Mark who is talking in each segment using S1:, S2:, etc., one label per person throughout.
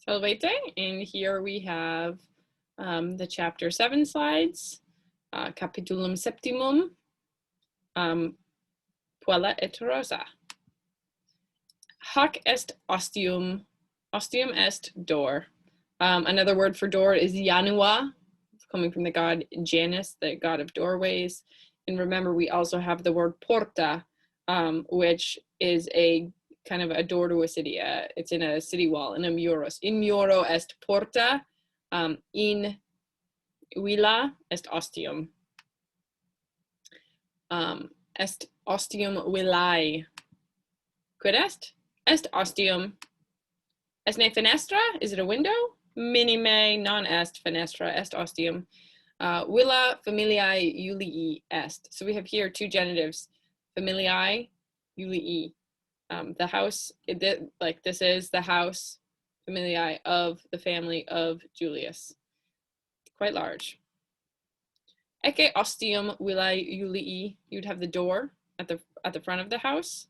S1: Salvete, and here we have the chapter 7 slides, capitulum septimum, Puella et Rosa. Hoc est ostium, ostium est door. Another word for door is Janua, coming from the god Janus, the god of doorways. And remember, we also have the word porta, which is a kind of a door to a city. It's in a city wall, in a muros. In muro est porta, in villa est ostium. Est ostium villae. Quid est? Est ostium. Est ne fenestra? Is it a window? Minime non est fenestra, est ostium. Villa familiae Julii est. So we have here two genitives, familiae, Julii. The house, like this is the house, familiae, of the family of Julius. Quite large. Ecce ostium villae Julii. You'd have the door at the front of the house.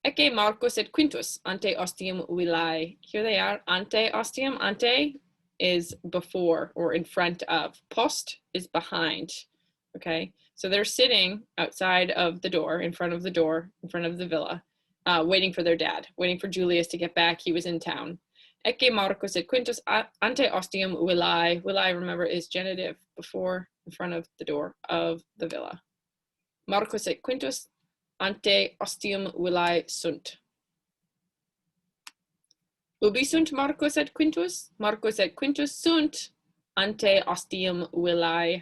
S1: Ecce Marcus et Quintus ante ostium villae. Here they are, ante ostium. Ante is before or in front of. Post is behind. Okay, so they're sitting outside of the door, in front of the door, in front of the villa, waiting for their dad, waiting for Julius to get back. He was in town. Ecce Marcus et Quintus ante ostium villae. Villae, remember, is genitive, before, in front of the door of the villa. Marcus et Quintus ante ostium villae sunt. Ubi sunt Marcus et Quintus? Marcus et Quintus sunt ante ostium villae.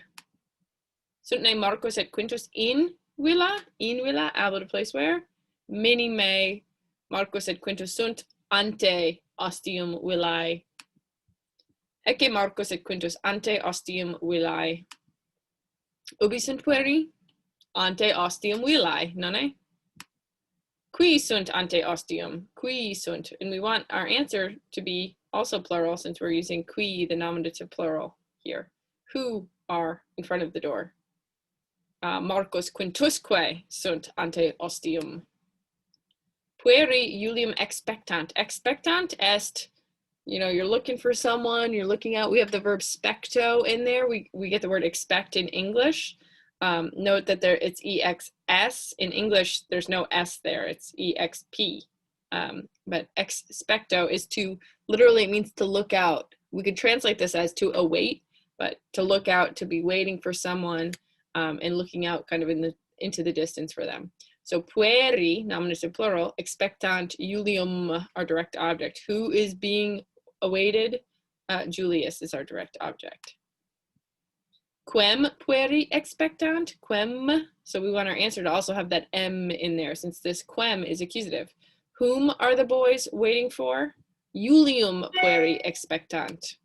S1: Sunt ne Marcus et Quintus in villa? In villa, about a place where? Minime Marcus et Quintus sunt ante ostium villae. Ecce Marcus et Quintus ante ostium villae. Ubi sunt pueri? Ante ostium villae, nonne? Qui sunt ante ostium? Qui sunt? And we want our answer to be also plural, since we're using qui, the nominative plural here. Who are in front of the door? Marcus Quintusque sunt ante ostium. Pueri Julium expectant. Expectant est, you know, you're looking for someone, you're looking out. We have the verb specto in there. We get the word expect in English. Note that there it's EXS. In English, there's no S there, it's EXP. But expecto is to, literally it means to look out. We could translate this as to await, but to look out, to be waiting for someone, and looking out kind of into the distance for them. So pueri, nominative plural, expectant Julium, our direct object. Who is being awaited? Julius is our direct object. Quem pueri expectant? Quem. So we want our answer to also have that M in there, since this quem is accusative. Whom are the boys waiting for? Julium pueri expectant.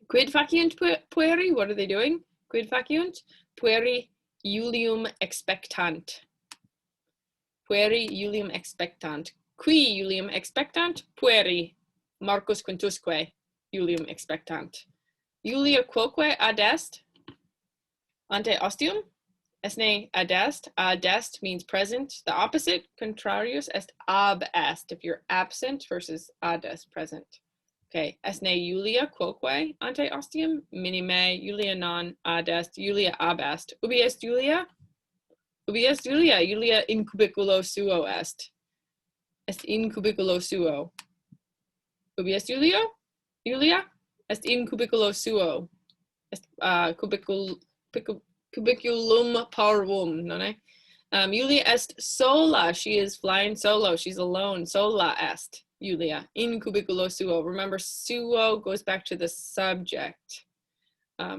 S1: Quid faciunt pueri? What are they doing? Quid faciunt? Pueri Julium expectant. Pueri Julium expectant. Qui Julium expectant? Pueri Marcus Quintusque Julium expectant. Julia quoque adest ante ostium? Esne adest. Adest means present. The opposite, contrarius, est ab est, if you're absent, versus adest, present. Okay, esne Julia quoque ante ostium? Minime Julia non adest, Julia ab est. Ubi est Julia? Ubi est Julia? Julia in cubiculo suo est. Est in cubiculo suo. Ubi est Julia? Julia? Est in cubiculo suo. Est cubiculum parvum, nonne? Julia est sola. She is flying solo. She's alone. Sola est Julia in cubiculo suo. Remember, suo goes back to the subject.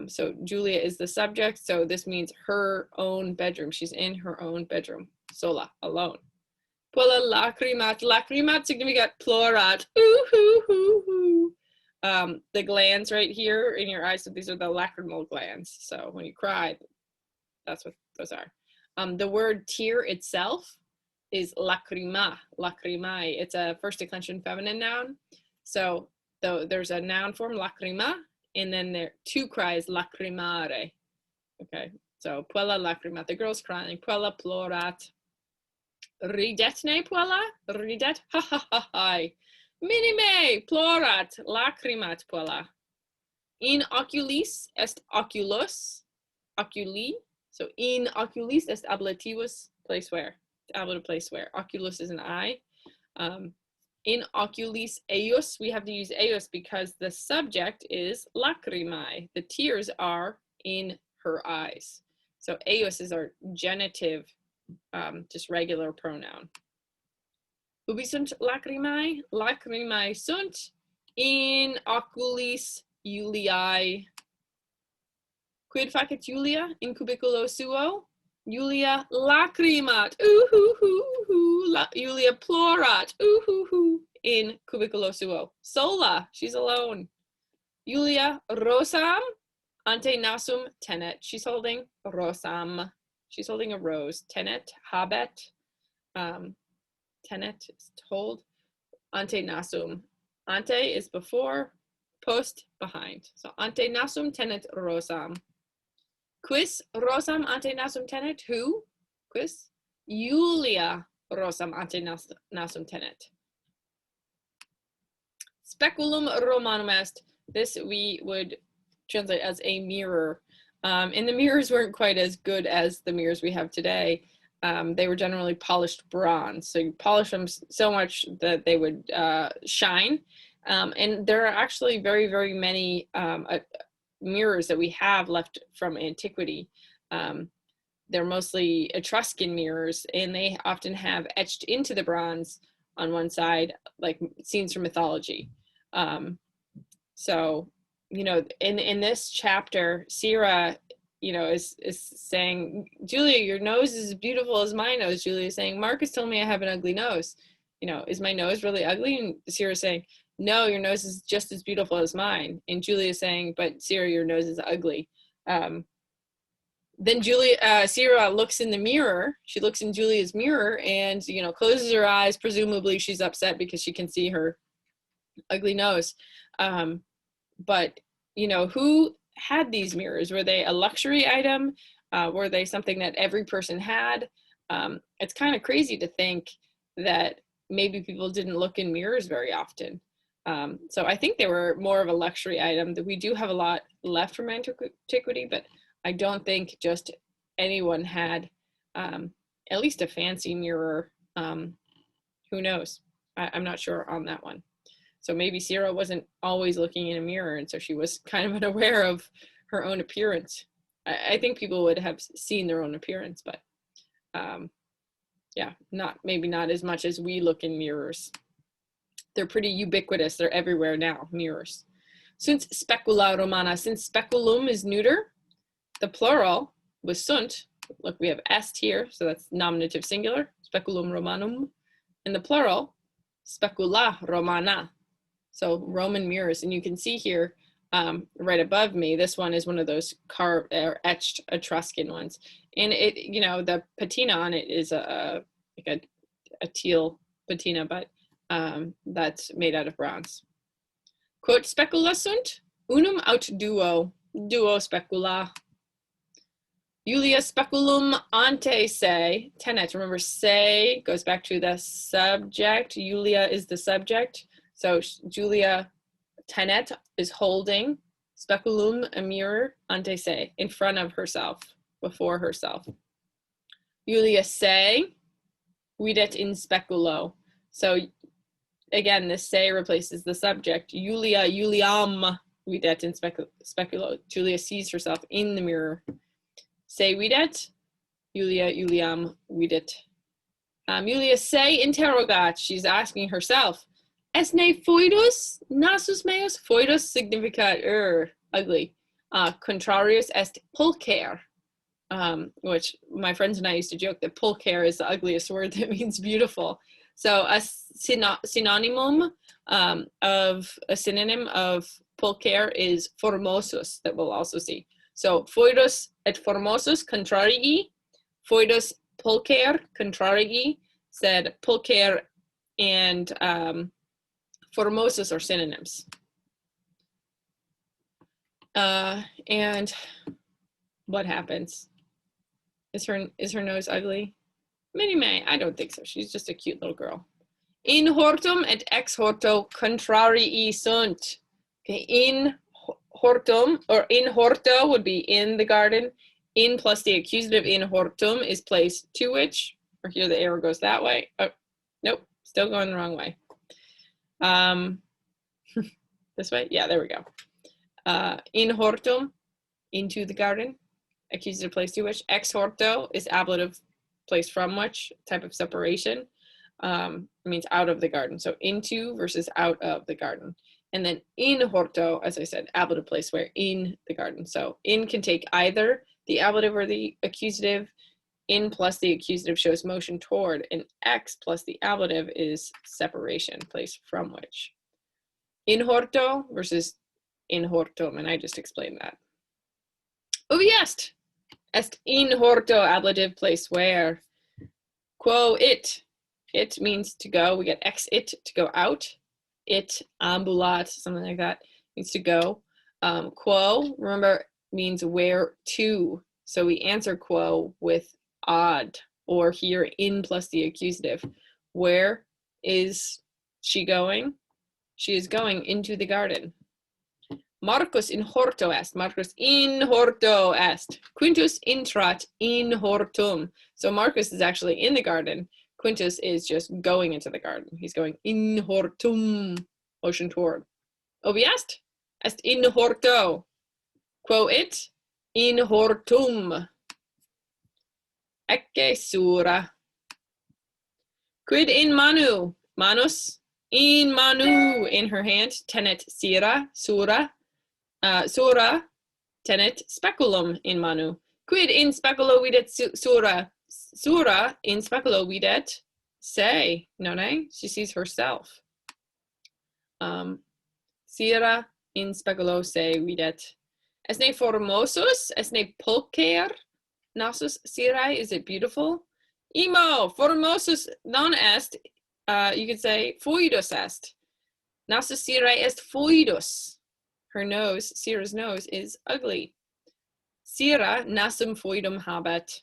S1: So Julia is the subject. So this means her own bedroom. She's in her own bedroom. Sola, alone. Puella lacrimat. Lacrimat significat plorat. Ooh, hoo, hoo, hoo. The glands right here in your eyes, so these are the lacrimal glands. So when you cry, that's what those are. The word tear itself is lacrima, lacrimae. It's a first declension feminine noun. So there's a noun form, lacrima, and then there are two cries, lacrimare. Okay, so puella lacrima, the girl's crying. Puella plorat. Ridetne puella, ridet, ha ha ha ha. Minime, plorat, lacrimat, Puella. In oculis est oculus, oculi. So in oculis est ablativus, place where. Ablative place where. Oculus is an eye. In oculis eius, we have to use eius because the subject is lacrimae. The tears are in her eyes. So eius is our genitive, just regular pronoun. Ubi sunt lacrimae? Lacrimae sunt in oculis Iuliae. Quid facit Julia in cubiculo suo? Julia lacrimat, Julia plorat, in cubiculo suo. Sola, she's alone. Julia rosam ante nasum tenet. She's holding rosam. She's holding a rose. Tenet, habet. Tenet is told. Ante nasum. Ante is before, post, behind. So ante nasum tenet rosam. Quis rosam ante nasum tenet? Who? Quis? Julia rosam ante nasum tenet. Speculum Romanum est. This we would translate as a mirror. And the mirrors weren't quite as good as the mirrors we have today. They were generally polished bronze. So you polish them so much that they would shine. And there are actually very, very many mirrors that we have left from antiquity. They're mostly Etruscan mirrors, and they often have etched into the bronze on one side, like scenes from mythology. So, you know, in this chapter, Sira, you know, is saying, Julia, your nose is as beautiful as my nose. Julia is saying, Marcus told me I have an ugly nose. You know, is my nose really ugly? And Sira is saying, no, your nose is just as beautiful as mine. And Julia is saying, but Sira, your nose is ugly. Then Sira looks in the mirror. She looks in Julia's mirror and, you know, closes her eyes. Presumably she's upset because she can see her ugly nose. But, you know, who had these mirrors? Were they a luxury item? Were they something that every person had? It's kind of crazy to think that maybe people didn't look in mirrors very often. So I think they were more of a luxury item. That we do have a lot left from antiquity, but I don't think just anyone had at least a fancy mirror. Who knows? I'm not sure on that one. So maybe Sira wasn't always looking in a mirror, and so she was kind of unaware of her own appearance. I think people would have seen their own appearance, but yeah, maybe not as much as we look in mirrors. They're pretty ubiquitous. They're everywhere now, mirrors. Sunt specula romana, since speculum is neuter, the plural was sunt. Look, we have est here, so that's nominative singular, speculum romanum. And the plural, specula romana. So Roman mirrors, and you can see here right above me, this one is one of those carved or etched Etruscan ones. And it, you know, the patina on it is like a teal patina, but that's made out of bronze. Quote specula sunt, unum aut duo specula. Julia speculum ante se tenet. Remember, se goes back to the subject. Julia is the subject. So Julia tenet is holding speculum, a mirror, ante se, in front of herself, before herself. Julia se videt in speculo. So again, this se replaces the subject. Julia Juliam videt in speculo. Julia sees herself in the mirror. Se videt, Julia Juliam videt. Julia se interrogat. She's asking herself, Esne foidus nasus meus? Foidus significat ugly. Contrarius est pulcher, which my friends and I used to joke that pulcher is the ugliest word that means beautiful. So a synonym of pulcher is formosus, that we'll also see. So foidus et formosus contrarii, foidus pulcher contrarii, said pulcher and formosus are synonyms. And what happens? Is her nose ugly? Minnie May, I don't think so. She's just a cute little girl. In hortum et ex horto contrarii sunt. Okay, in hortum, or in horto would be in the garden. In plus the accusative in hortum is place to which, or here the arrow goes that way. Oh, nope, still going the wrong way. This way? Yeah, there we go. In hortum, into the garden. Accusative place to which. Ex horto is ablative place from which, type of separation. It means out of the garden. So into versus out of the garden. And then in horto, as I said, ablative place where, in the garden. So in can take either the ablative or the accusative. In plus the accusative shows motion toward, and ex plus the ablative is separation, place from which. In horto versus in hortum, and I just explained that. Ubi est? Est in horto, ablative, place where. Quo it. It means to go. We get ex it, to go out. It, ambulat, something like that, means to go. Quo, remember, means where to. So we answer quo with ad, or here in plus the accusative. Where is she going? She is going into the garden. Marcus in horto est. Marcus in horto est. Quintus intrat in hortum. So Marcus is actually in the garden. Quintus is just going into the garden. He's going in hortum, motion toward. Ubi est? Est in horto. Quo it? In hortum. Ecce sura. Quid in manu? Manus? In manu, in her hand. Tenet sira, sura. Sura tenet speculum in manu. Quid in speculo videt sura? Sura in speculo videt se, nonne? She sees herself. Sira in speculo se videt. Esne formosus, esne pulcher, nasus sirae, is it beautiful? Imo, formosus non est, you could say foidus est. Nasus sirae est foidus. Her nose, Sira's nose, is ugly. Sira nasum foidum habet.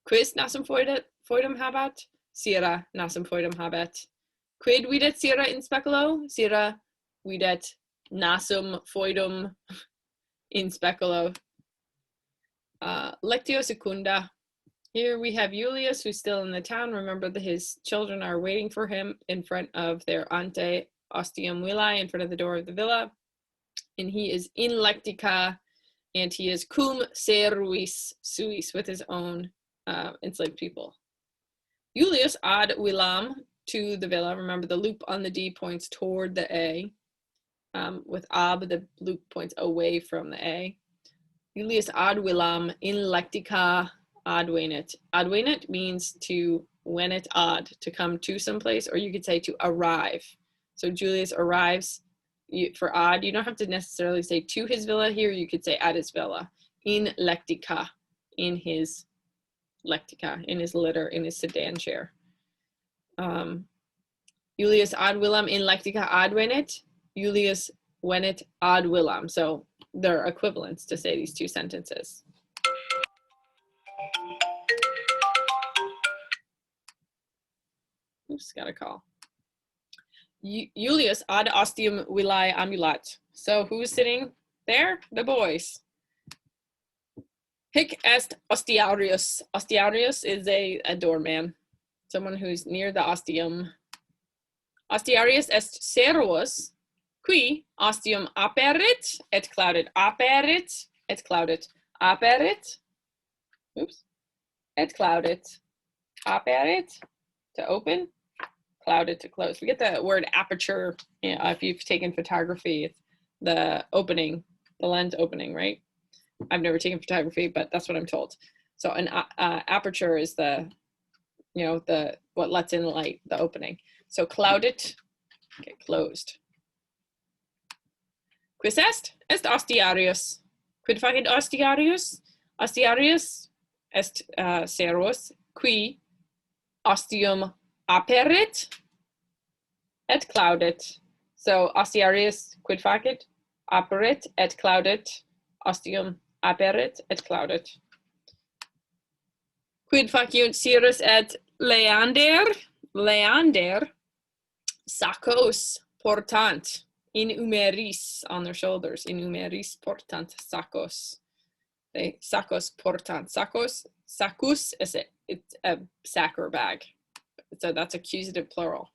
S1: Quis nasum foidum habet? Sira nasum foidum habet. Quid videt sira in speculo? Sira videt nasum foidum in speculo. Lectio secunda. Here we have Julius, who's still in the town. Remember that his children are waiting for him in front of their ante ostium villae, in front of the door of the villa. And he is in lectica, and he is cum seruis suis, with his own enslaved people. Julius ad villam, to the villa. Remember the loop on the D points toward the A. With ab, the loop points away from the A. Julius ad villam in lectica advenit. Advenit means to when it ad, to come to someplace, or you could say to arrive. So Julius arrives. For ad, you don't have to necessarily say to his villa here. You could say at his villa. In lectica, in his lectica, in his litter, in his sedan chair. Julius ad villam in lectica advenit. Julius venit ad villam. So they're equivalents to say these two sentences. Oops, got a call. Julius ad ostium villae amulat. So who's sitting there? The boys. Hic est ostiarius. Ostiarius is a doorman, someone who's near the ostium. Ostiarius est servus, qui ostium aperit et claudet. Aperit et claudet. Aperit. Oops. Et claudet. Aperit, to open. Clouded to close. We get the word aperture, if you've taken photography. It's the opening, the lens opening, right? I've never taken photography, but that's what I'm told. So an aperture is the, the what lets in light, the opening. So clouded, okay, closed. Quis est? Est ostiarius. Quid facit ostiarius? Ostiarius est servus, qui ostium aperit et claudet. So ostiarius quid facit? Aperit et claudet. Ostium aperit et claudet. Quid faciunt Cyrus et Leander? Leander sacos portant in humeris, on their shoulders. In humeris portant sacos. They sacos portant. Sacus is it's a sack or bag. So that's accusative plural.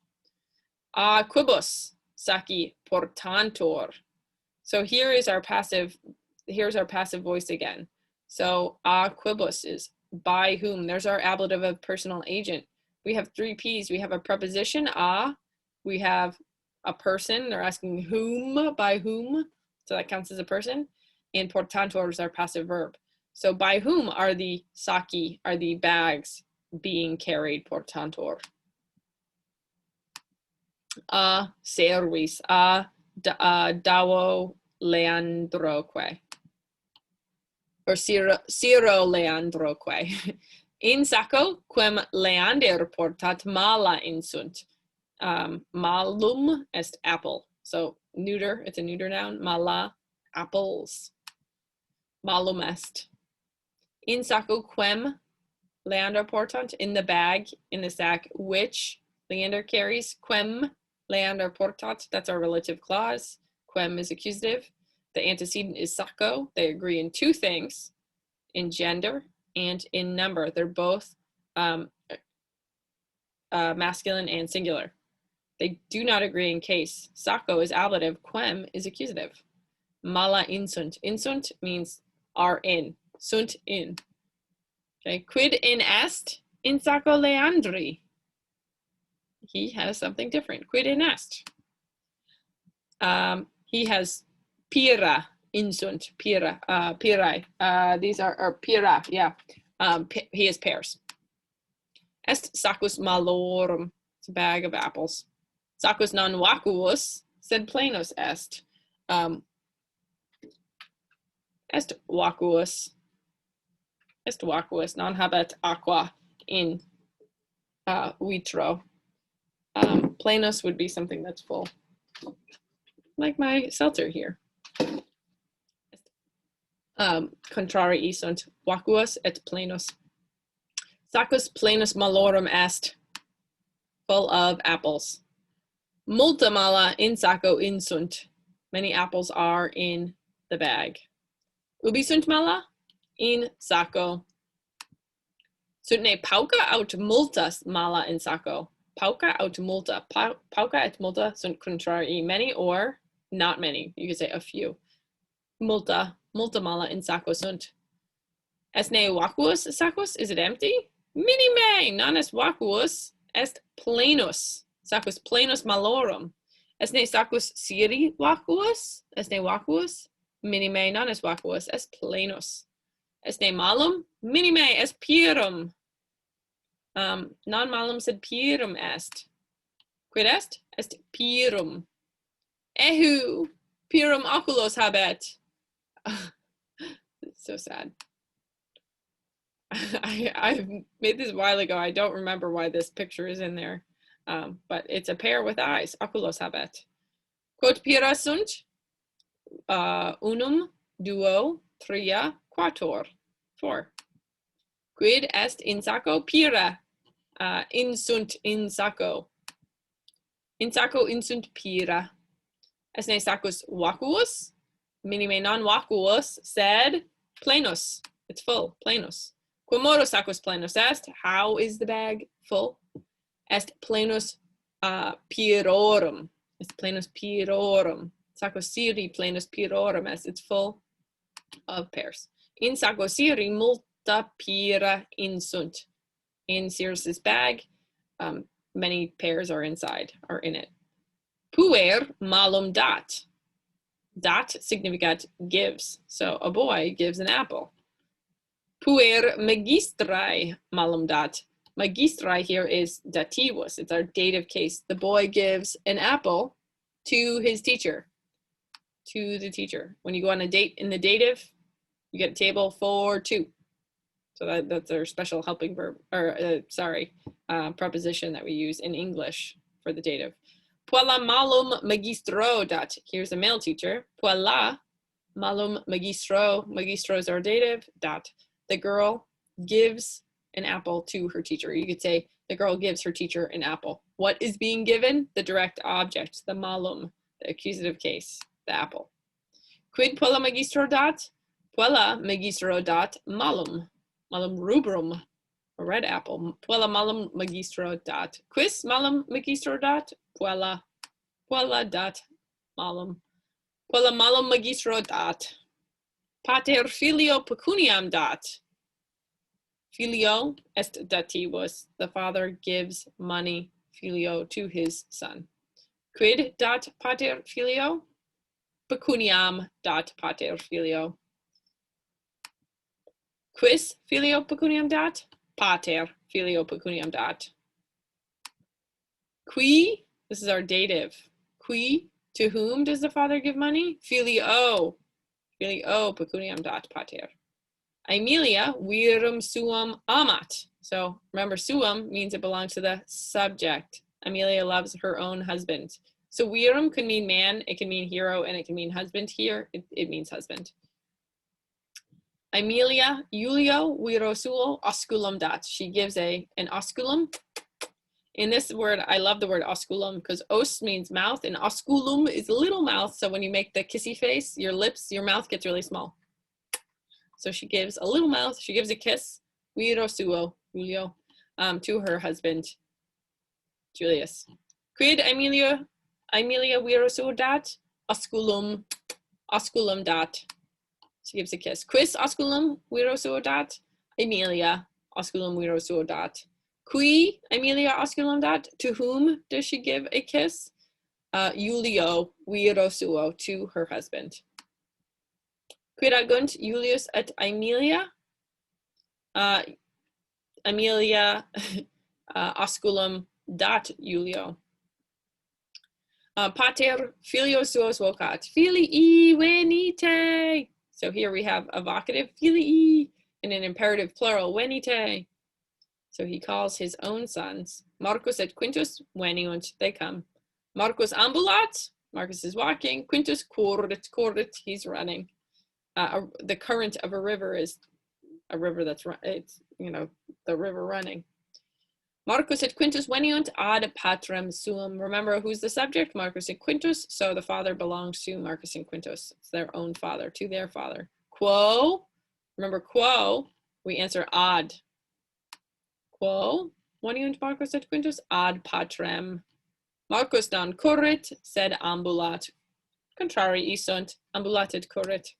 S1: A quibus saci portantor. So here's our passive voice again. So a quibus is by whom. There's our ablative of personal agent. We have 3 P's. We have a preposition, a. We have a person. They're asking whom, by whom. So that counts as a person. And portantor is our passive verb. So by whom are the saci, are the bags being carried, portantor? A servis, a davo leandroque. Or Ciro leandroque. In sacco, quem leander portat mala insunt. Malum est apple. So neuter, it's a neuter noun. Mala, apples. Malum est. In sacco, quem leander portant. In the bag, in the sack, which leander carries. Quem leander portat. That's our relative clause. Quem is accusative. The antecedent is sacco. They agree in 2 things, in gender and in number. They're both masculine and singular. They do not agree in case. Sacco is ablative, quem is accusative. Mala insunt. Insunt means are in. Sunt in. Okay. Quid in est in sacco leandri. He has something different. Quid in est. He has pira insunt. Pira. Pirai. These are pira. Yeah. He has pears. Est saccus malorum. It's a bag of apples. Saccus non vacuus, sed plenos est. Est vacuus. Est vacuus, non habet aqua in vitro. Plenos would be something that's full. Like my seltzer here. Contrari sunt vacuus et plenos. Saccus plenus malorum est, full of apples. Multa mala in sacco insunt. Many apples are in the bag. Ubi sunt mala? In sacco. Sunt ne pauca aut multas mala in sacco. Pauca aut multa. Pauca et multa sunt contrarii. Many or not many. You could say a few. Multa mala in sacco sunt. Est ne vacuus saccus? Is it empty? Minime non est vacuus, est plenus. Saccus plenus malorum. Est ne saccus siri vacuus? Est ne vacuus? Minime non est vacuus, est plenus. Est ne malum? Minime est pirum. Non malum sed pirum est. Quid est? Est pirum. Ehu, pirum oculos habet. It's so sad. I made this a while ago. I don't remember why this picture is in there. But it's a pair with eyes. Oculos habet. Quot pira sunt? Unum, duo, tria, quattor. 4. Quid est in sacco? Pira. Insunt in sacco. In sacco insunt pira. Est ne saccus vacuus? Minime non vacuus, sed plenus. It's full, plenus. Quomodo saccus plenus est? How is the bag full? Est plenus pirorum. Est plenus pirorum. Saccus siri plenus pirorum est. It's full of pears. In sacco siri multa pira insunt. In Cyrus's bag, many pears are inside, are in it. Puer malum dat. Dat significat gives. So a boy gives an apple. Puer magistri malum dat. Magistri here is dativus. It's our dative case. The boy gives an apple to his teacher. To the teacher. When you go on a date in the dative, you get a table for 2. So that's our special helping verb, or preposition that we use in English for the dative. Puella malum magistro dat. Here's a male teacher. Puella malum magistro. Magistro is our dative. Dat. The girl gives an apple to her teacher. You could say the girl gives her teacher an apple. What is being given? The direct object, the malum, the accusative case, the apple. Quid Puella magistro dat? Puella magistro dat malum. Malum rubrum, a red apple. Puella malum magistro dat. Quis malum magistro dat? Puella. Puella dat malum. Puella malum magistro dat. Pater filio pecuniam dat. Filio est datibus. The father gives money, filio, to his son. Quid dat pater filio? Pecuniam dat pater filio. Quis filio pecuniam dat? Pater filio pecuniam dat. Qui, this is our dative. Qui, to whom does the father give money? Filio. Filio pecuniam dat pater. Aemilia virum suum amat. So remember, suum means it belongs to the subject. Aemilia loves her own husband. So virum can mean man, it can mean hero, and it can mean husband. Here, it means husband. Aemilia Julio virosuo osculum dat. She gives an osculum. In this word, I love the word osculum because os means mouth and osculum is little mouth. So when you make the kissy face, your lips, your mouth gets really small. So she gives a little mouth, she gives a kiss, virosuo, Julio, to her husband, Julius. Quid Aemilia virosuo dat? Osculum dat. She gives a kiss. Quis osculum virosuo dat? Aemilia osculum virosuo dat. Qui Aemilia osculum dat? To whom does she give a kiss? Julio virosuo, to her husband. Quid agunt Julius et Aemilia? Aemilia osculum dat Julio. Pater filio suos vocat. Filii venite. So here we have a vocative, filii, and an imperative plural, venite. So he calls his own sons. Marcus et Quintus veniunt, they come. Marcus ambulat, Marcus is walking. Quintus corrit, he's running. The current of a river is a river that's, it's, you know, the river running. Marcus et Quintus veniunt ad patrem suum. Remember, who's the subject? Marcus and Quintus. So the father belongs to Marcus and Quintus. It's their own father, to their father. Quo, remember quo, we answer ad. Quo veniunt Marcus et Quintus ad patrem. Marcus non corrit, sed ambulat. Contrari sunt, ambulated corrit.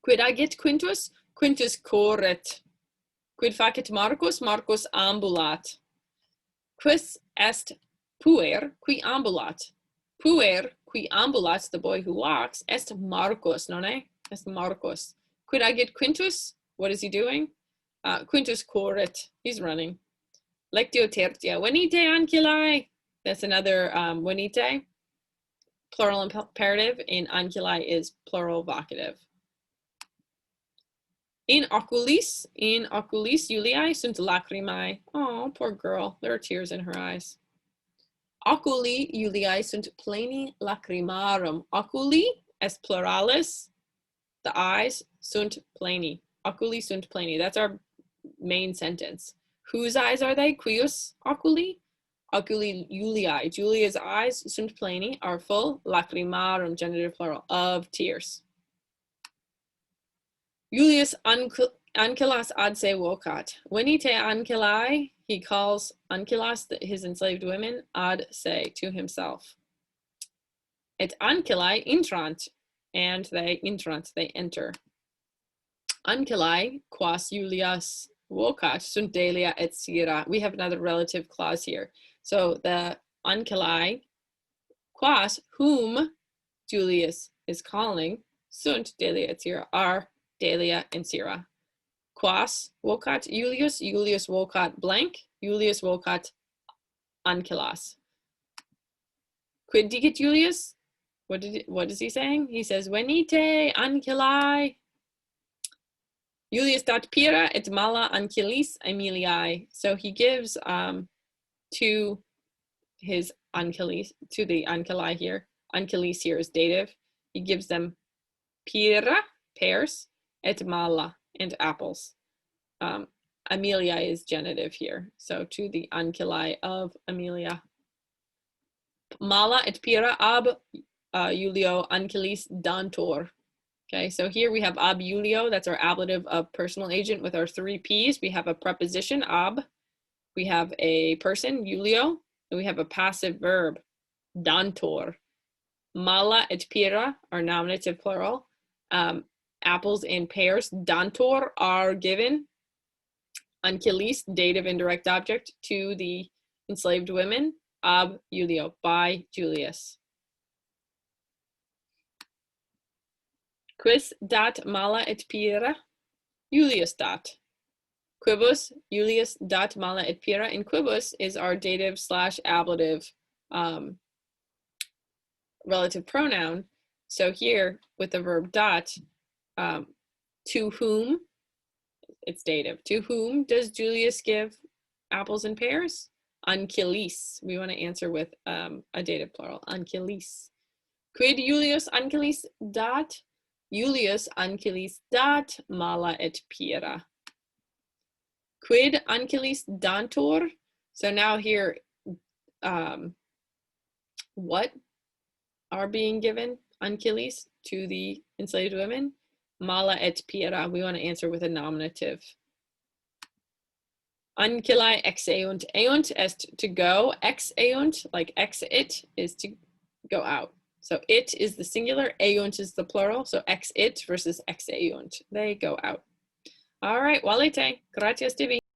S1: Quid agit Quintus? Quintus corrit. Quid facit Marcus? Marcus ambulat. Quis est puer qui ambulat? Puer qui ambulat, the boy who walks, est Marcus, non è? Est Marcus. Quid agit Quintus? What is he doing? Quintus corrit, he's running. Lectio tertia, venite ancillae. That's another venite, plural imperative, and ancillae is plural vocative. In oculis Juliae sunt lacrimae. Oh, poor girl, there are tears in her eyes. Oculi Juliae sunt pleni lacrimarum. Oculi est pluralis, the eyes, sunt pleni. Oculi sunt pleni, that's our main sentence. Whose eyes are they? Quius oculi? Oculi Juliae. Julia's eyes, sunt pleni, are full, lacrimarum, genitive plural, of tears. Julius Ancyllas ad se vocat. Venite Ancyllae, he calls Ancyllas, his enslaved women, ad se, to himself. Et Ancyllae intrant, and they enter. Ancyllae, quas Julius vocat, sunt Delia et Sira. We have another relative clause here. So the Ancyllae, quas, whom Julius is calling, sunt Delia et Sira, are Delia and Sira. Quas vocat Julius, Julius vocat blank, Julius vocat Ancyllas. Quid dicit Julius? What is he saying? He says, venite Ancyllae. Julius dat pira et mala Ancyllis Aemiliae. So he gives to his Ancyllis, to the Ancyllae here. Ancyllis here is dative. He gives them pira, pears, et mala, and apples. Amelia is genitive here. So to the ancilai of Amelia. Mala et pira ab Julio ancilis dantor. Okay, so here we have ab Julio, that's our ablative of personal agent with our 3 P's. We have a preposition, ab. We have a person, Julio, and we have a passive verb, dantor. Mala et pira are nominative plural. Apples and pears, dantor, are given. Ancilis, dative indirect object, to the enslaved women, ab Julio, by Julius. Quis dat mala et pira? Julius dat. Quibus, Julius dat mala et pira. And quibus is our dative / ablative relative pronoun. So here with the verb dat, to whom, it's dative. To whom does Julius give apples and pears? Ancilis. We want to answer with a dative plural, ancilis. Quid Julius ancilis dat? Julius ancilis dat mala et pira. Quid ancilis dantor? So now here, what are being given? Ancilis, to the enslaved women. Mala et pira, we want to answer with a nominative. Ancilai exeunt. Eunt est to go. Exeunt, like exit, is to go out. So it is the singular, eunt is the plural. So exit versus exeunt. They go out. All right, walete. Gratias tibi.